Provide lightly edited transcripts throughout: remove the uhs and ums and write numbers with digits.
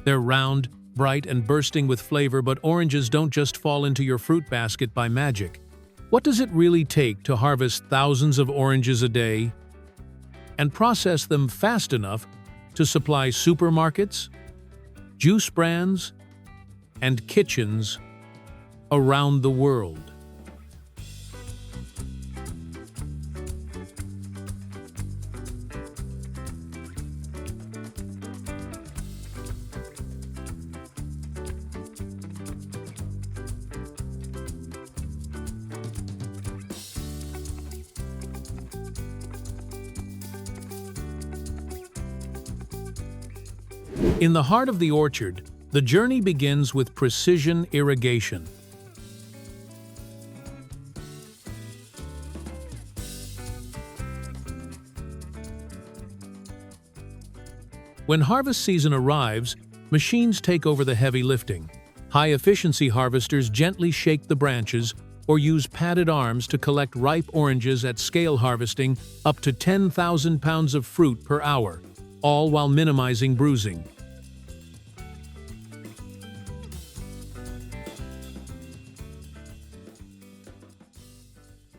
They're round, bright, and bursting with flavor, but oranges don't just fall into your fruit basket by magic. What does it really take to harvest thousands of oranges a day and process them fast enough to supply supermarkets, juice brands, and kitchens around the world? In the heart of the orchard, the journey begins with precision irrigation. When harvest season arrives, machines take over the heavy lifting. High-efficiency harvesters gently shake the branches or use padded arms to collect ripe oranges at scale, harvesting up to 10,000 pounds of fruit per hour, all while minimizing bruising.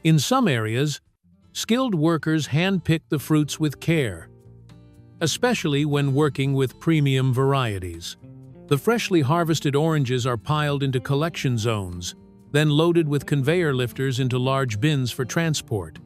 In some areas, skilled workers hand-pick the fruits with care, especially when working with premium varieties. The freshly harvested oranges are piled into collection zones, then loaded with conveyor lifters into large bins for transport.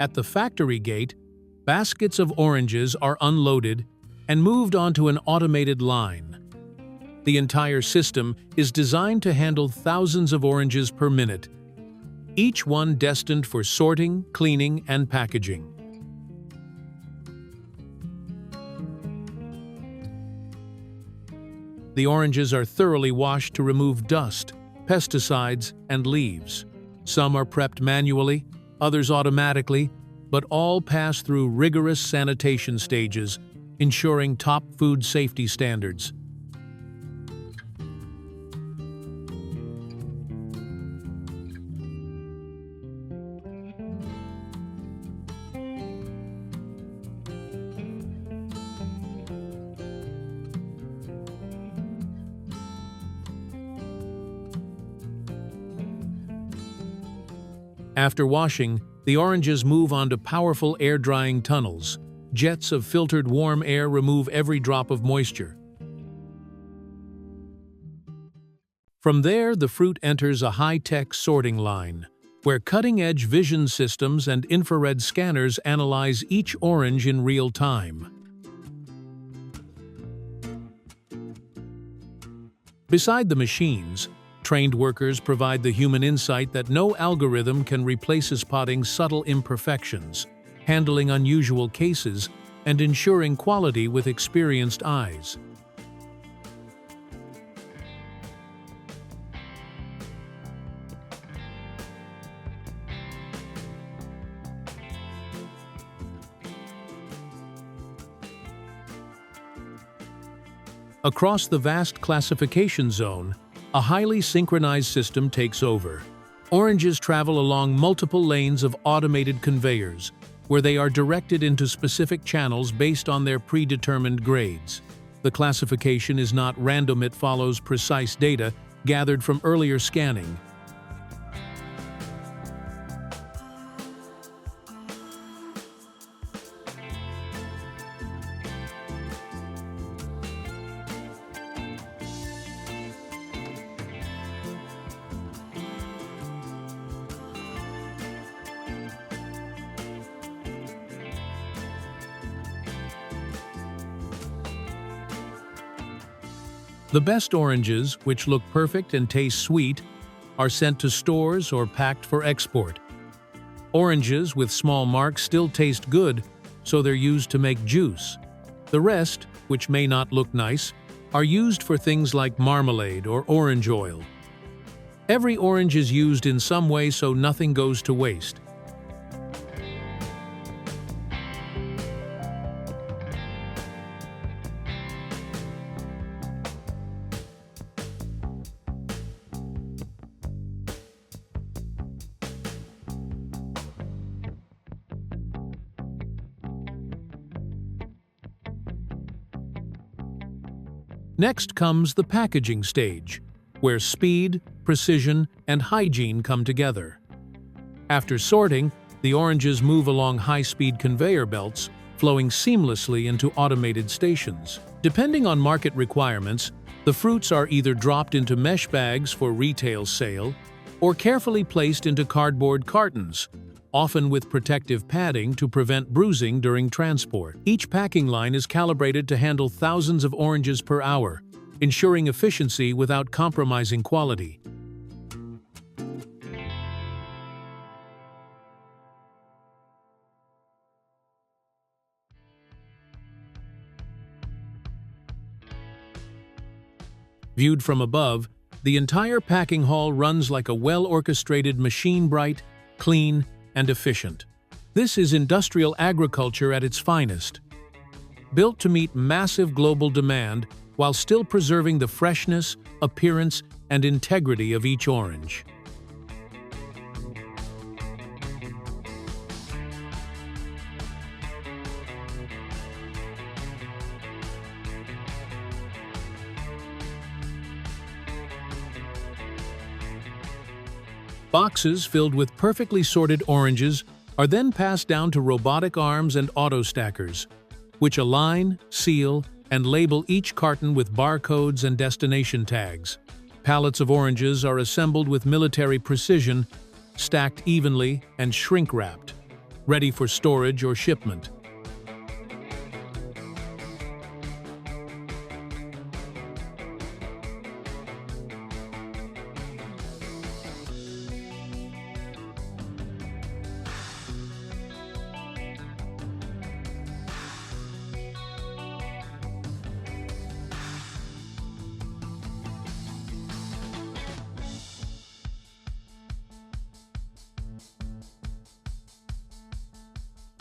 At the factory gate, baskets of oranges are unloaded and moved onto an automated line. The entire system is designed to handle thousands of oranges per minute, each one destined for sorting, cleaning, and packaging. The oranges are thoroughly washed to remove dust, pesticides, and leaves. Some are prepped manually, others automatically, but all pass through rigorous sanitation stages, ensuring top food safety standards. After washing, the oranges move onto powerful air-drying tunnels. Jets of filtered warm air remove every drop of moisture. From there, the fruit enters a high-tech sorting line, where cutting-edge vision systems and infrared scanners analyze each orange in real time. Beside the machines, trained workers provide the human insight that no algorithm can replace, spotting subtle imperfections, handling unusual cases, and ensuring quality with experienced eyes. Across the vast classification zone, a highly synchronized system takes over. Oranges travel along multiple lanes of automated conveyors, where they are directed into specific channels based on their predetermined grades. The classification is not random, it follows precise data gathered from earlier scanning. The best oranges, which look perfect and taste sweet, are sent to stores or packed for export. Oranges with small marks still taste good, so they're used to make juice. The rest, which may not look nice, are used for things like marmalade or orange oil. Every orange is used in some way, so nothing goes to waste. Next comes the packaging stage, where speed, precision, and hygiene come together. After sorting, the oranges move along high-speed conveyor belts, flowing seamlessly into automated stations. Depending on market requirements, the fruits are either dropped into mesh bags for retail sale or carefully placed into cardboard cartons, often with protective padding to prevent bruising during transport. Each packing line is calibrated to handle thousands of oranges per hour, ensuring efficiency without compromising quality. Viewed from above, the entire packing hall runs like a well-orchestrated machine, bright, clean, and efficient. This is industrial agriculture at its finest, built to meet massive global demand while still preserving the freshness, appearance, and integrity of each orange. Boxes filled with perfectly sorted oranges are then passed down to robotic arms and auto stackers, which align, seal, and label each carton with barcodes and destination tags. Pallets of oranges are assembled with military precision, stacked evenly and shrink-wrapped, ready for storage or shipment.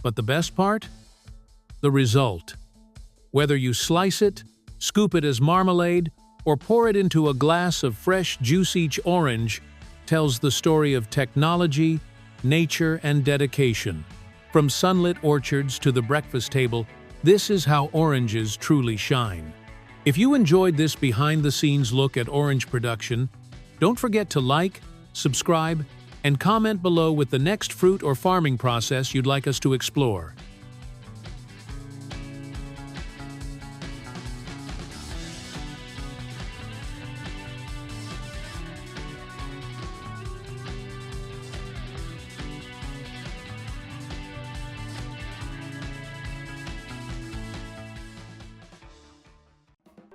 But the best part? The result. Whether you slice it, scoop it as marmalade, or pour it into a glass of fresh juice, each orange tells the story of technology, nature, and dedication. From sunlit orchards to the breakfast table, this is how oranges truly shine. If you enjoyed this behind-the-scenes look at orange production, don't forget to like, subscribe, and comment below with the next fruit or farming process you'd like us to explore.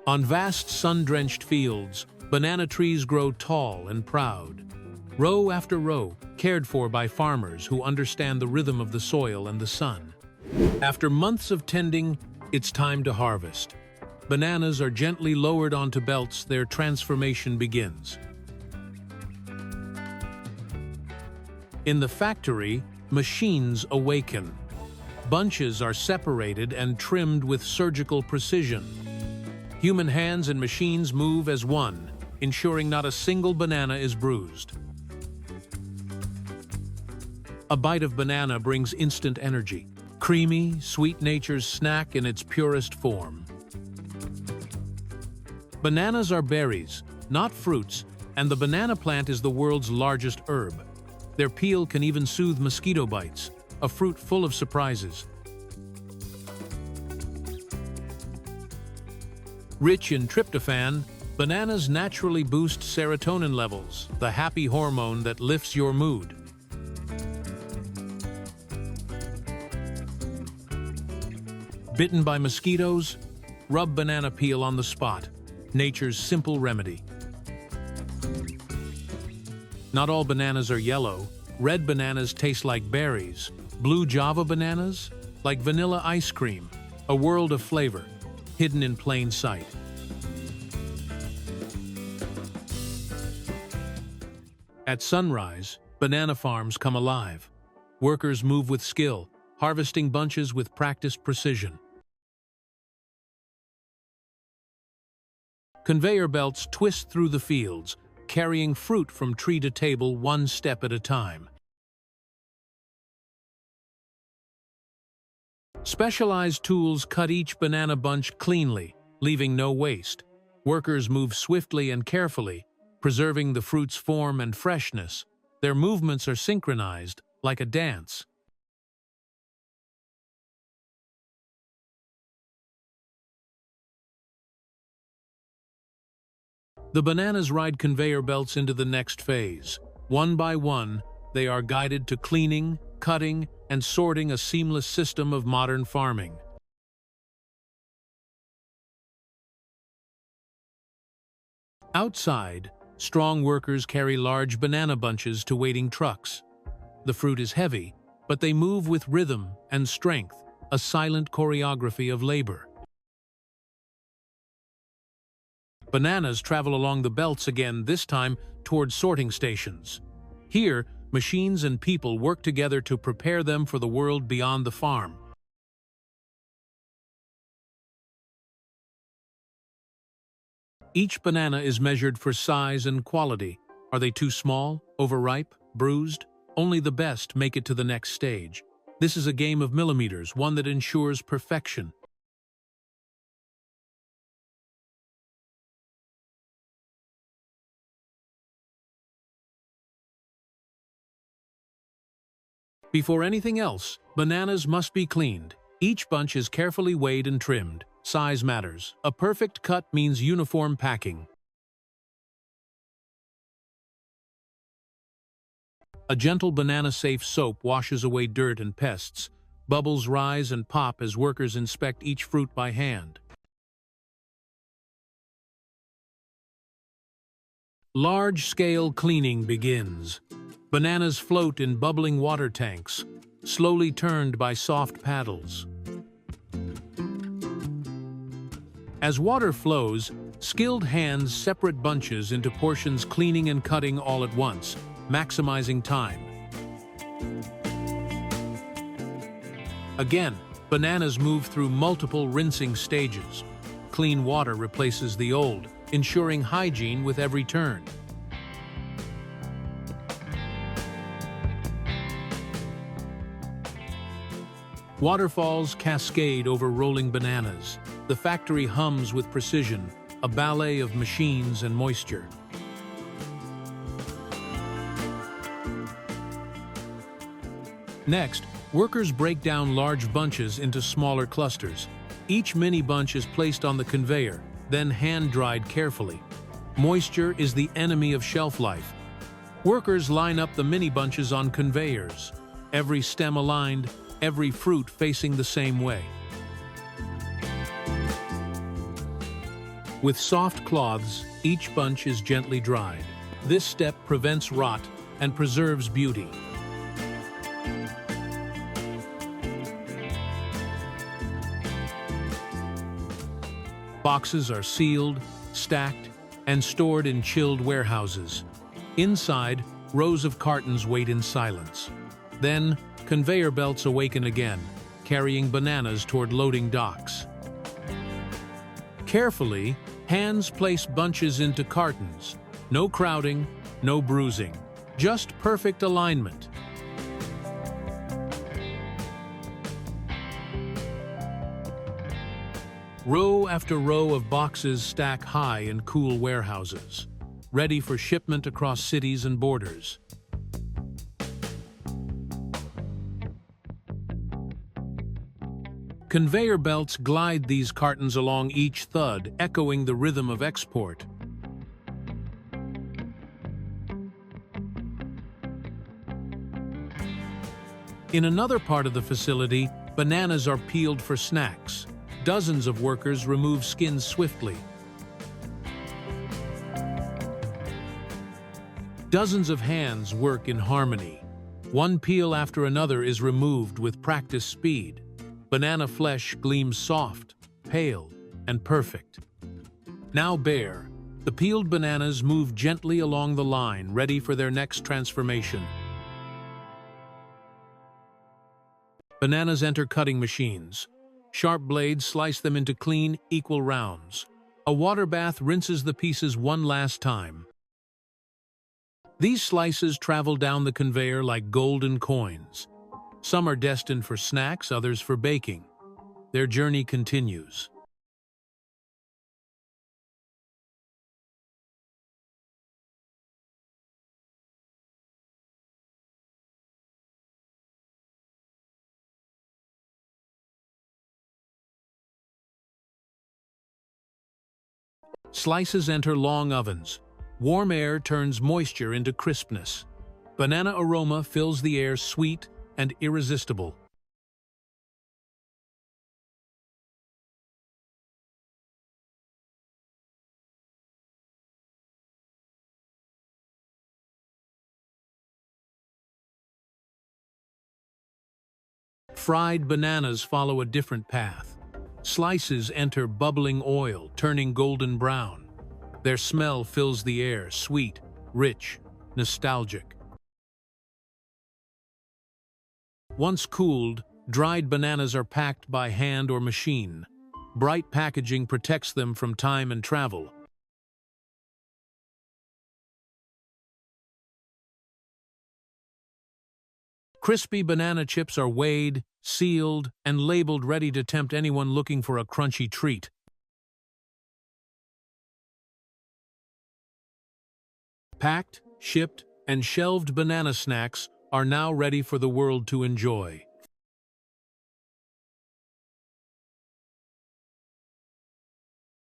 On vast sun-drenched fields, banana trees grow tall and proud. Row after row, cared for by farmers who understand the rhythm of the soil and the sun. After months of tending, it's time to harvest. Bananas are gently lowered onto belts, their transformation begins. In the factory, machines awaken. Bunches are separated and trimmed with surgical precision. Human hands and machines move as one, ensuring not a single banana is bruised. A bite of banana brings instant energy. Creamy, sweet nature's snack in its purest form. Bananas are berries, not fruits, and the banana plant is the world's largest herb. Their peel can even soothe mosquito bites, a fruit full of surprises. Rich in tryptophan, bananas naturally boost serotonin levels, the happy hormone that lifts your mood. Bitten by mosquitoes? Rub banana peel on the spot. nature's simple remedy. Not all bananas are yellow. Red bananas taste like berries. Blue Java bananas? Like vanilla ice cream. A world of flavor, hidden in plain sight. At sunrise, banana farms come alive. Workers move with skill, harvesting bunches with practiced precision. Conveyor belts twist through the fields, carrying fruit from tree to table one step at a time. Specialized tools cut each banana bunch cleanly, leaving no waste. Workers move swiftly and carefully, preserving the fruit's form and freshness. Their movements are synchronized, like a dance. The bananas ride conveyor belts into the next phase. One by one, they are guided to cleaning, cutting, and sorting, a seamless system of modern farming. Outside, strong workers carry large banana bunches to waiting trucks. The fruit is heavy, but they move with rhythm and strength, a silent choreography of labor. Bananas travel along the belts again, this time toward sorting stations. Here, machines and people work together to prepare them for the world beyond the farm. Each banana is measured for size and quality. Are they too small, overripe, bruised? Only the best make it to the next stage. This is a game of millimeters, one that ensures perfection. Before anything else, bananas must be cleaned. Each bunch is carefully weighed and trimmed. Size matters. A perfect cut means uniform packing. A gentle banana-safe soap washes away dirt and pests. Bubbles rise and pop as workers inspect each fruit by hand. Large-scale cleaning begins. Bananas float in bubbling water tanks, slowly turned by soft paddles. As water flows, skilled hands separate bunches into portions, cleaning and cutting all at once, maximizing time. Again, bananas move through multiple rinsing stages. Clean water replaces the old, ensuring hygiene with every turn. Waterfalls cascade over rolling bananas. The factory hums with precision, a ballet of machines and moisture. Next, workers break down large bunches into smaller clusters. Each mini bunch is placed on the conveyor, then hand-dried carefully. Moisture is the enemy of shelf life. Workers line up the mini bunches on conveyors, every stem aligned, every fruit facing the same way. With soft cloths, each bunch is gently dried. This step prevents rot and preserves beauty. Boxes are sealed, stacked, and stored in chilled warehouses. Inside, rows of cartons wait in silence. Then, conveyor belts awaken again, carrying bananas toward loading docks. Carefully, hands place bunches into cartons. No crowding, no bruising, just perfect alignment. Row after row of boxes stack high in cool warehouses, ready for shipment across cities and borders. Conveyor belts glide these cartons along, each thud echoing the rhythm of export. In another part of the facility, bananas are peeled for snacks. Dozens of workers remove skins swiftly. Dozens of hands work in harmony. One peel after another is removed with practiced speed. Banana flesh gleams soft, pale, and perfect. Now bare, the peeled bananas move gently along the line, ready for their next transformation. Bananas enter cutting machines. Sharp blades slice them into clean, equal rounds. A water bath rinses the pieces one last time. These slices travel down the conveyor like golden coins. Some are destined for snacks, others for baking. Their journey continues. Slices enter long ovens. Warm air turns moisture into crispness. Banana aroma fills the air, sweet and irresistible. Fried bananas follow a different path. Slices enter bubbling oil, turning golden brown. Their smell fills the air, sweet, rich, nostalgic. Once cooled, dried bananas are packed by hand or machine. Bright packaging protects them from time and travel. Crispy banana chips are weighed, sealed, and labeled, ready to tempt anyone looking for a crunchy treat. Packed, shipped, and shelved banana snacks are now ready for the world to enjoy.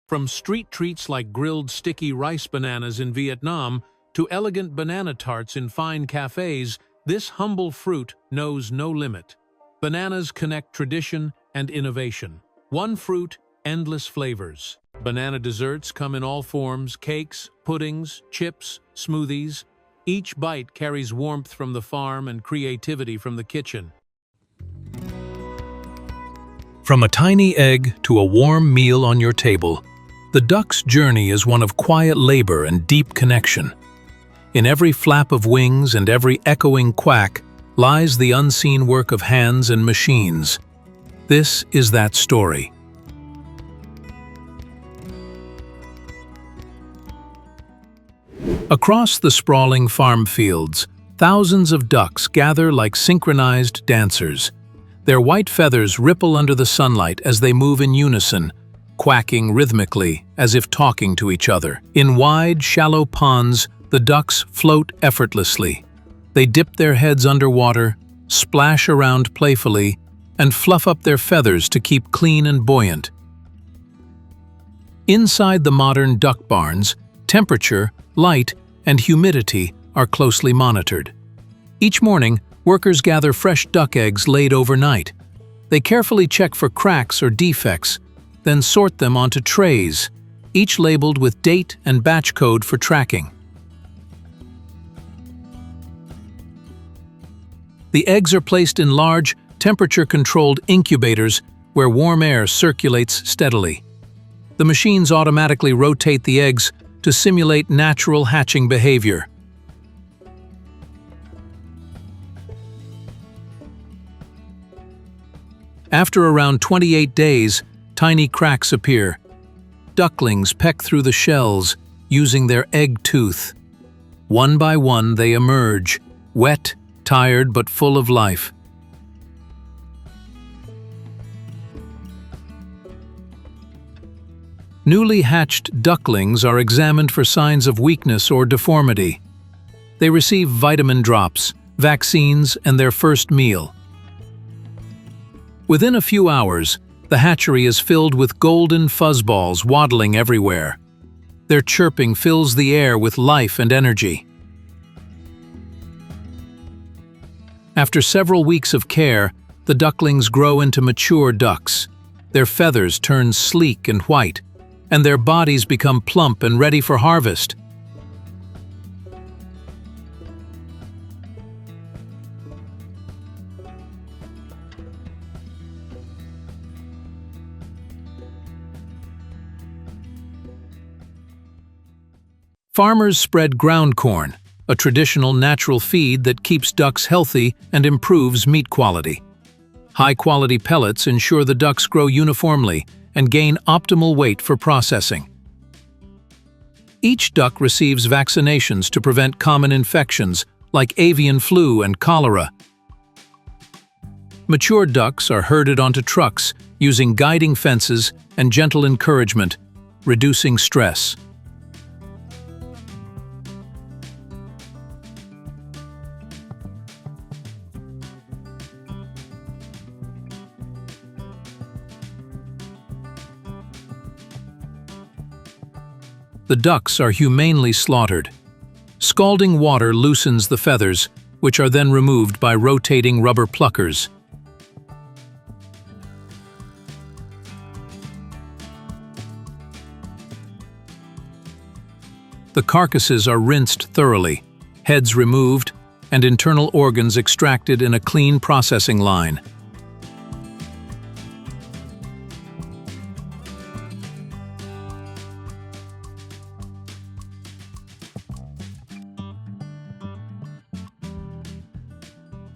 From street treats like grilled sticky rice bananas in Vietnam to elegant banana tarts in fine cafes, this humble fruit knows no limit. Bananas connect tradition and innovation. One fruit, endless flavors. Banana desserts come in all forms: cakes, puddings, chips, smoothies. Each bite carries warmth from the farm and creativity from the kitchen. From a tiny egg to a warm meal on your table, the duck's journey is one of quiet labor and deep connection. In every flap of wings and every echoing quack lies the unseen work of hands and machines. This is that story. Across the sprawling farm fields, thousands of ducks gather like synchronized dancers. Their white feathers ripple under the sunlight as they move in unison, quacking rhythmically as if talking to each other. In wide, shallow ponds, the ducks float effortlessly. They dip their heads underwater, splash around playfully, and fluff up their feathers to keep clean and buoyant. Inside the modern duck barns, temperature, light, and humidity are closely monitored. Each morning, workers gather fresh duck eggs laid overnight. They carefully check for cracks or defects, then sort them onto trays, each labeled with date and batch code for tracking. The eggs are placed in large, temperature-controlled incubators where warm air circulates steadily. The machines automatically rotate the eggs to simulate natural hatching behavior. After around 28 days, tiny cracks appear. Ducklings peck through the shells using their egg tooth. One by one they emerge, wet, tired but full of life. Newly hatched ducklings are examined for signs of weakness or deformity. They receive vitamin drops, vaccines, and their first meal. Within a few hours, the hatchery is filled with golden fuzzballs waddling everywhere. Their chirping fills the air with life and energy. After several weeks of care, the ducklings grow into mature ducks. Their feathers turn sleek and white, and their bodies become plump and ready for harvest. Farmers spread ground corn, a traditional natural feed that keeps ducks healthy and improves meat quality. High-quality pellets ensure the ducks grow uniformly and gain optimal weight for processing. Each duck receives vaccinations to prevent common infections like avian flu and cholera. Mature ducks are herded onto trucks using guiding fences and gentle encouragement, reducing stress. The ducks are humanely slaughtered. Scalding water loosens the feathers, which are then removed by rotating rubber pluckers. The carcasses are rinsed thoroughly, heads removed, and internal organs extracted in a clean processing line.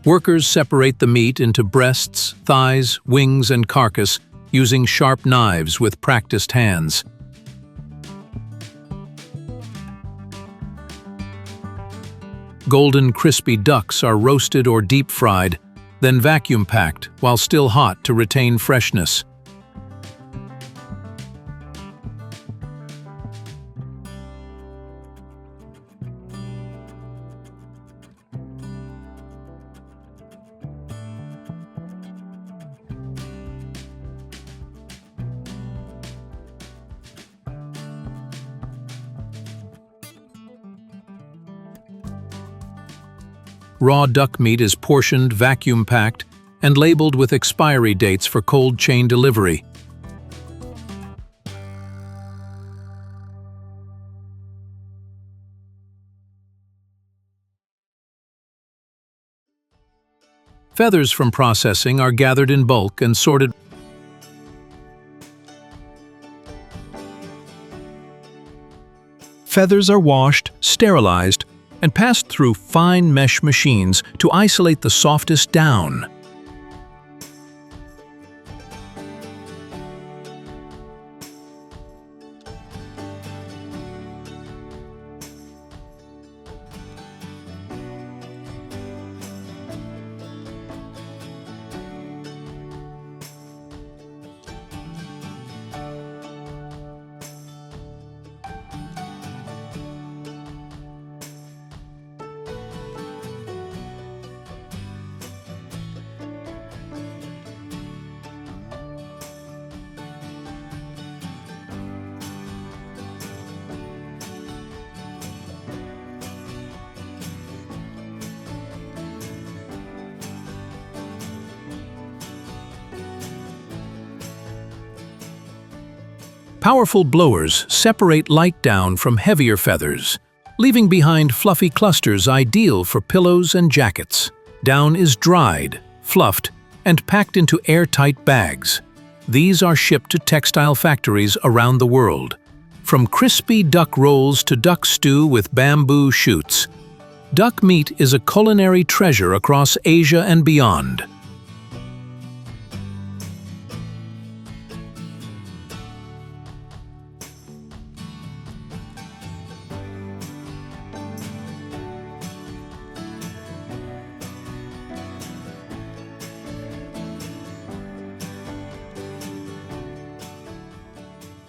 Workers separate the meat into breasts, thighs, wings, and carcass using sharp knives with practiced hands. Golden, crispy ducks are roasted or deep-fried, then vacuum-packed while still hot to retain freshness. Raw duck meat is portioned, vacuum-packed, and labeled with expiry dates for cold chain delivery. Feathers from processing are gathered in bulk and sorted. Feathers are washed, sterilized, and passed through fine mesh machines to isolate the softest down. Powerful blowers separate light down from heavier feathers, leaving behind fluffy clusters ideal for pillows and jackets. Down is dried, fluffed, and packed into airtight bags. These are shipped to textile factories around the world. From crispy duck rolls to duck stew with bamboo shoots, duck meat is a culinary treasure across Asia and beyond.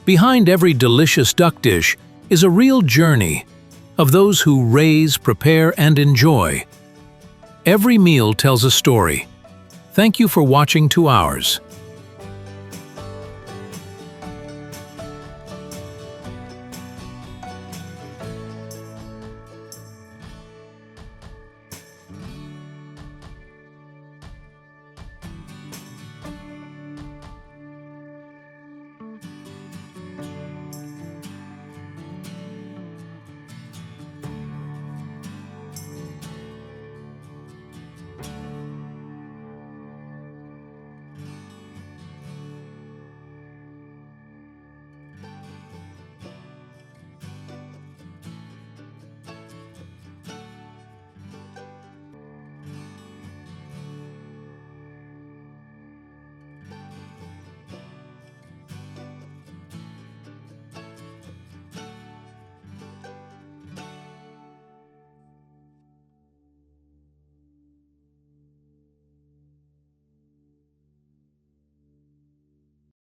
Behind every delicious duck dish is a real journey of those who raise, prepare, and enjoy. Every meal tells a story. Thank you for watching 2 Hours.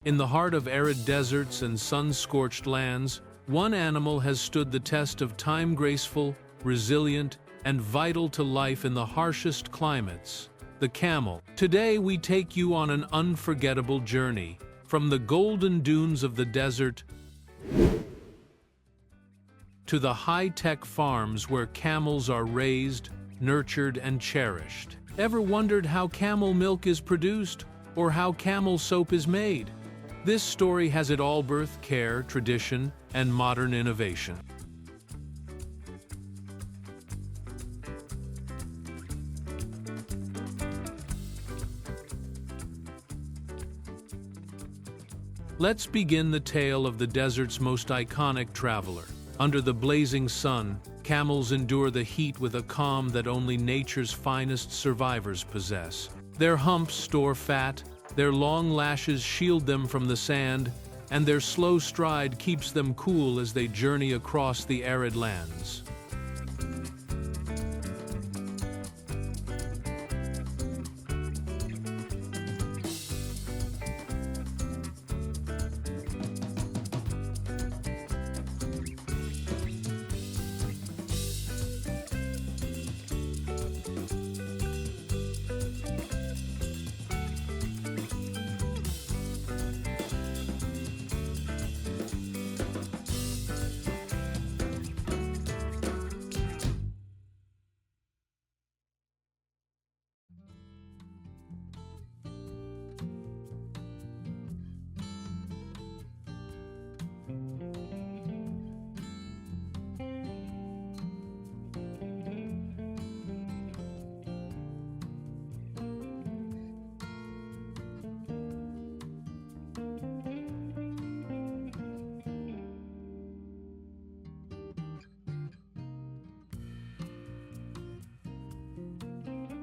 In the heart of arid deserts and sun-scorched lands, one animal has stood the test of time, graceful, resilient, and vital to life in the harshest climates, the camel. Today we take you on an unforgettable journey, from the golden dunes of the desert to the high-tech farms where camels are raised, nurtured, and cherished. Ever wondered how camel milk is produced, or how camel soap is made? This story has it all: birth, care, tradition, and modern innovation. Let's begin the tale of the desert's most iconic traveler. Under the blazing sun, camels endure the heat with a calm that only nature's finest survivors possess. Their humps store fat, their long lashes shield them from the sand, and their slow stride keeps them cool as they journey across the arid lands.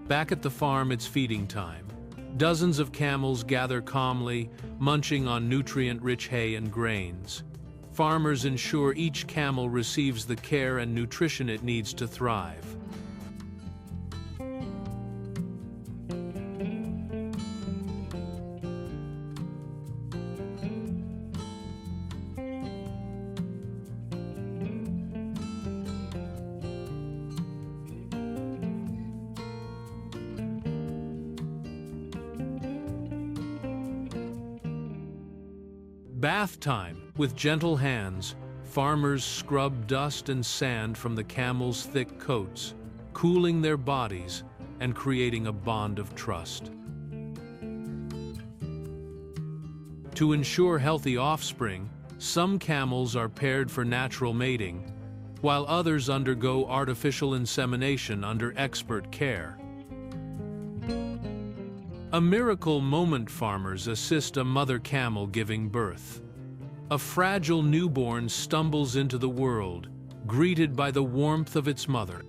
Back at the farm, it's feeding time. Dozens of camels gather calmly, munching on nutrient-rich hay and grains. Farmers ensure each camel receives the care and nutrition it needs to thrive. Bath time. With gentle hands, farmers scrub dust and sand from the camels' thick coats, cooling their bodies and creating a bond of trust. To ensure healthy offspring, some camels are paired for natural mating, while others undergo artificial insemination under expert care. A miracle moment: farmers assist a mother camel giving birth. A fragile newborn stumbles into the world, greeted by the warmth of its mother.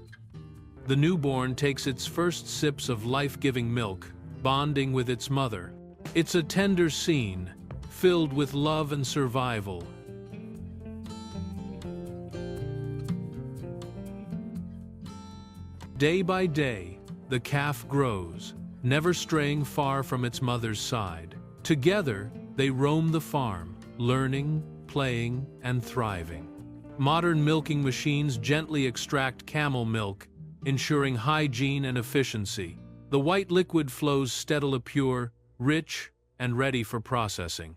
The newborn takes its first sips of life-giving milk, bonding with its mother. It's a tender scene, filled with love and survival. Day by day, the calf grows, never straying far from its mother's side. Together, they roam the farm, learning, playing, and thriving. Modern milking machines gently extract camel milk, ensuring hygiene and efficiency. The white liquid flows steadily pure, rich, and ready for processing.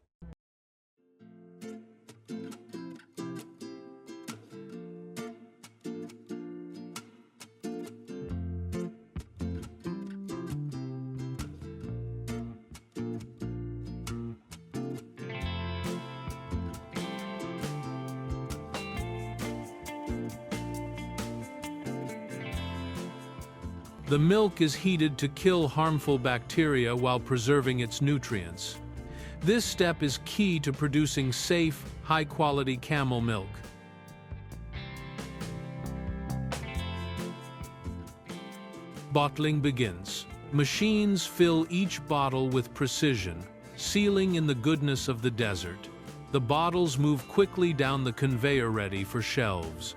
The milk is heated to kill harmful bacteria while preserving its nutrients. This step is key to producing safe, high-quality camel milk. Bottling begins. Machines fill each bottle with precision, sealing in the goodness of the desert. The bottles move quickly down the conveyor ready for shelves.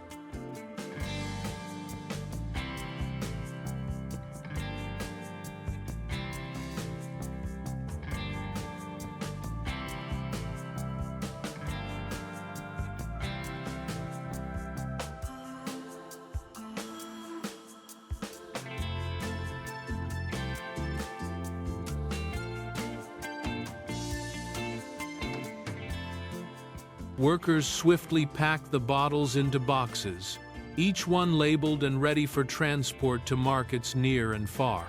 Workers swiftly pack the bottles into boxes, each one labeled and ready for transport to markets near and far.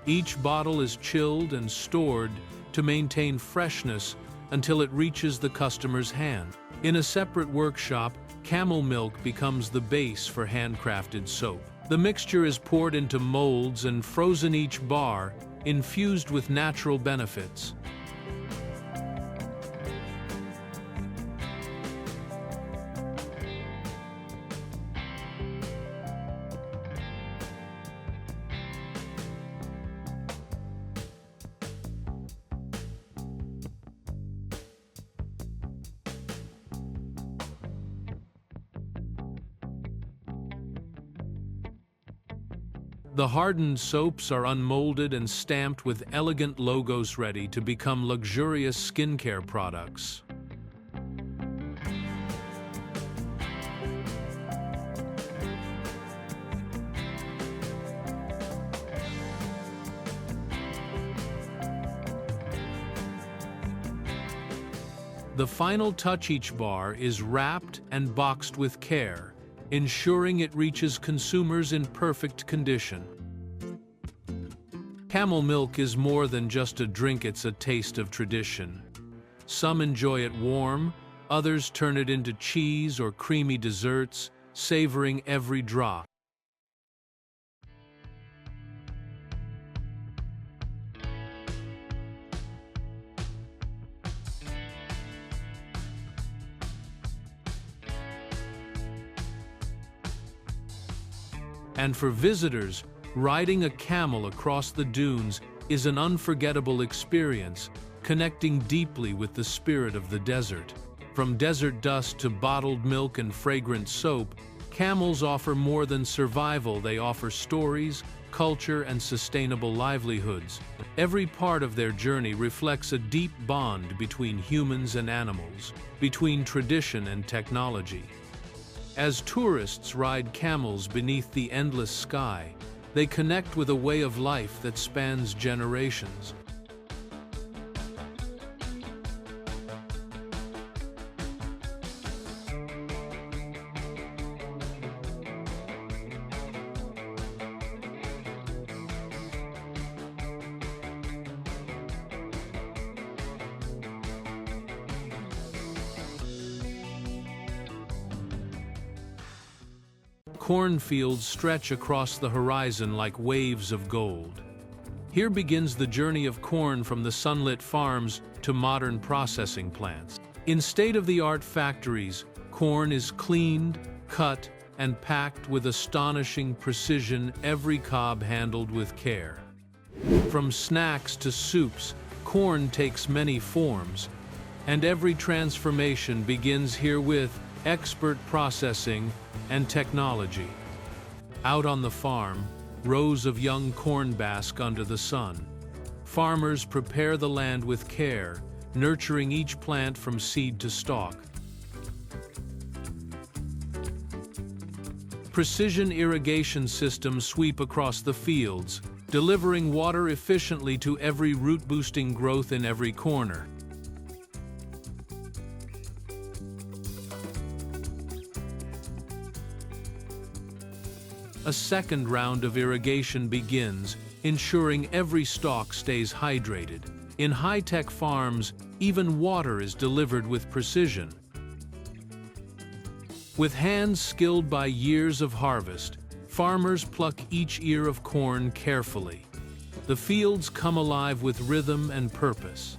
Each bottle is chilled and stored to maintain freshness until it reaches the customer's hand. In a separate workshop, camel milk becomes the base for handcrafted soap. The mixture is poured into molds and frozen each bar, infused with natural benefits. The hardened soaps are unmolded and stamped with elegant logos ready to become luxurious skincare products. The final touch: each bar is wrapped and boxed with care, ensuring it reaches consumers in perfect condition. Camel milk is more than just a drink, it's a taste of tradition. Some enjoy it warm, others turn it into cheese or creamy desserts, savoring every drop. And for visitors, riding a camel across the dunes is an unforgettable experience, connecting deeply with the spirit of the desert. From desert dust to bottled milk and fragrant soap, camels offer more than survival. They offer stories, culture, and sustainable livelihoods. Every part of their journey reflects a deep bond between humans and animals, between tradition and technology. As tourists ride camels beneath the endless sky, they connect with a way of life that spans generations. Cornfields stretch across the horizon like waves of gold. Here begins the journey of corn from the sunlit farms to modern processing plants. In state-of-the-art factories, corn is cleaned, cut, and packed with astonishing precision, every cob handled with care. From snacks to soups, corn takes many forms, and every transformation begins here with expert processing and technology. Out on the farm, rows of young corn bask under the sun. Farmers prepare the land with care, nurturing each plant from seed to stalk. Precision irrigation systems sweep across the fields, delivering water efficiently to every root-boosting growth in every corner. A second round of irrigation begins, ensuring every stalk stays hydrated. In high-tech farms, even water is delivered with precision. With hands skilled by years of harvest, farmers pluck each ear of corn carefully. The fields come alive with rhythm and purpose.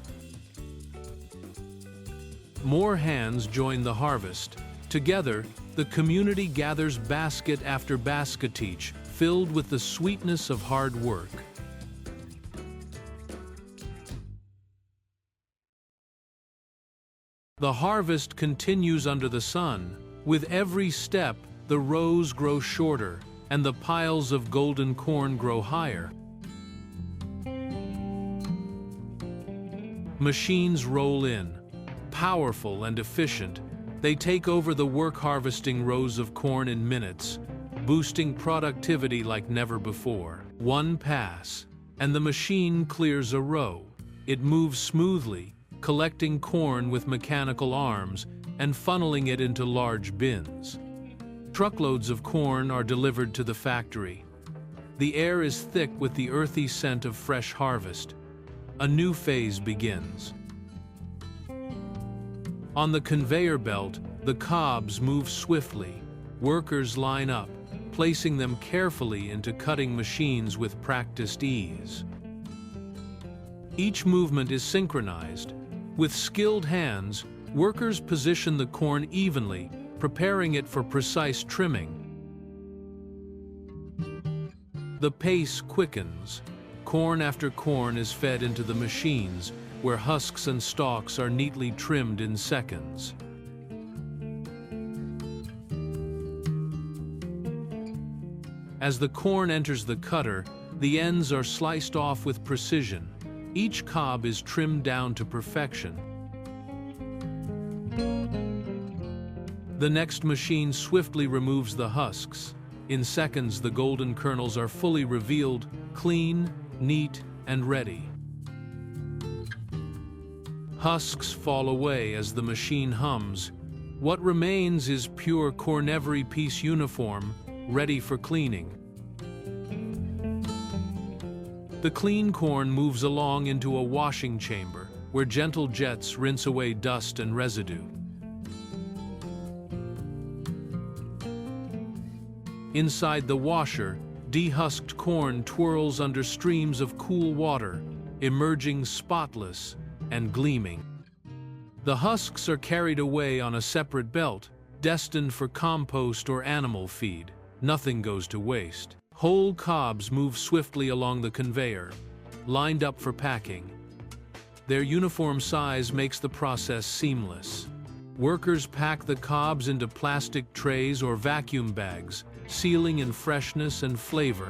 More hands join the harvest. Together, the community gathers basket after basket, each filled with the sweetness of hard work. The harvest continues under the sun. With every step, the rows grow shorter, and the piles of golden corn grow higher. Machines roll in, powerful and efficient. They take over the work, harvesting rows of corn in minutes, boosting productivity like never before. One pass, and the machine clears a row. It moves smoothly, collecting corn with mechanical arms and funneling it into large bins. Truckloads of corn are delivered to the factory. The air is thick with the earthy scent of fresh harvest. A new phase begins. On the conveyor belt, the cobs move swiftly. Workers line up, placing them carefully into cutting machines with practiced ease. Each movement is synchronized. With skilled hands, workers position the corn evenly, preparing it for precise trimming. The pace quickens. Corn after corn is fed into the machines, where husks and stalks are neatly trimmed in seconds. As the corn enters the cutter, the ends are sliced off with precision. Each cob is trimmed down to perfection. The next machine swiftly removes the husks. In seconds, the golden kernels are fully revealed, clean, neat, and ready. Husks fall away as the machine hums. What remains is pure corn, every piece uniform, ready for cleaning. The clean corn moves along into a washing chamber, where gentle jets rinse away dust and residue. Inside the washer, dehusked corn twirls under streams of cool water, emerging spotless and gleaming. The husks are carried away on a separate belt, destined for compost or animal feed. Nothing goes to waste. Whole cobs move swiftly along the conveyor, lined up for packing. Their uniform size makes the process seamless. Workers pack the cobs into plastic trays or vacuum bags, sealing in freshness and flavor.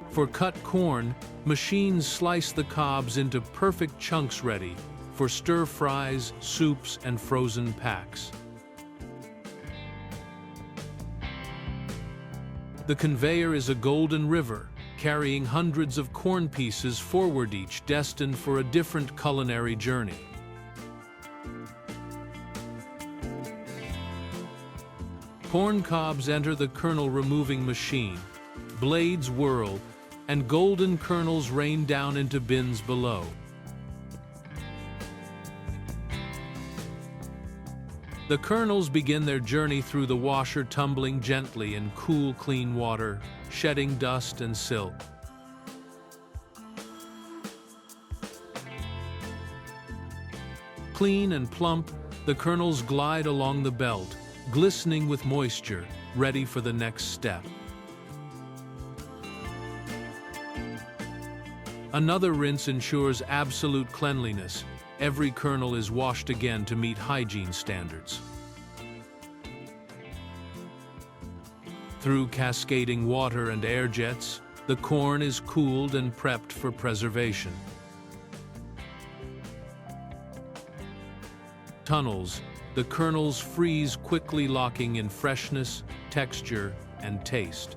For cut corn, machines slice the cobs into perfect chunks ready for stir-fries, soups, and frozen packs. The conveyor is a golden river, carrying hundreds of corn pieces forward, each destined for a different culinary journey. Corn cobs enter the kernel-removing machine. Blades whirl, and golden kernels rain down into bins below. The kernels begin their journey through the washer, tumbling gently in cool, clean water, shedding dust and silt. Clean and plump, the kernels glide along the belt, glistening with moisture, ready for the next step. Another rinse ensures absolute cleanliness. Every kernel is washed again to meet hygiene standards. Through cascading water and air jets, the corn is cooled and prepped for preservation. Tunnels, the kernels freeze quickly, locking in freshness, texture, and taste.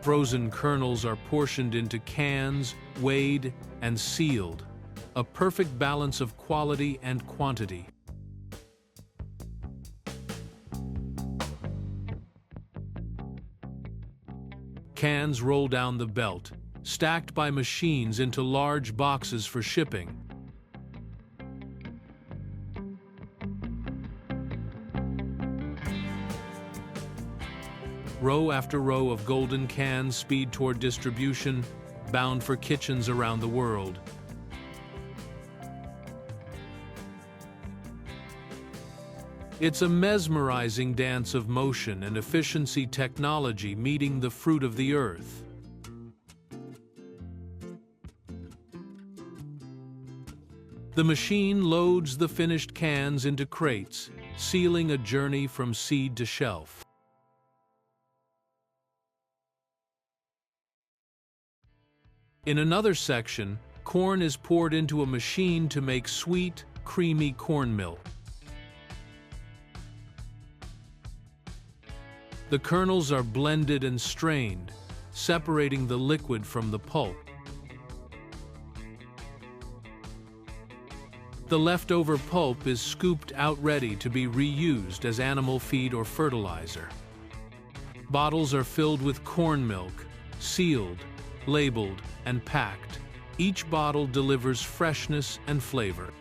Frozen kernels are portioned into cans, weighed, and sealed, a perfect balance of quality and quantity. Cans roll down the belt, stacked by machines into large boxes for shipping. Row after row of golden cans speed toward distribution, bound for kitchens around the world. It's a mesmerizing dance of motion and efficiency, technology meeting the fruit of the earth. The machine loads the finished cans into crates, sealing a journey from seed to shelf. In another section, corn is poured into a machine to make sweet, creamy corn milk. The kernels are blended and strained, separating the liquid from the pulp. The leftover pulp is scooped out ready to be reused as animal feed or fertilizer. Bottles are filled with corn milk, sealed, labeled, and packed. Each bottle delivers freshness and flavor.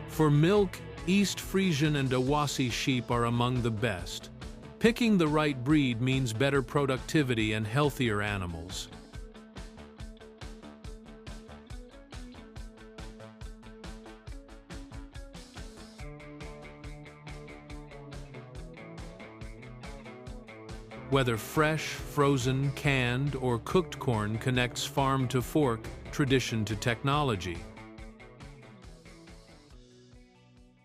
For milk, East Frisian and Awassi sheep are among the best. Picking the right breed means better productivity and healthier animals. Whether fresh, frozen, canned, or cooked corn connects farm to fork, tradition to technology.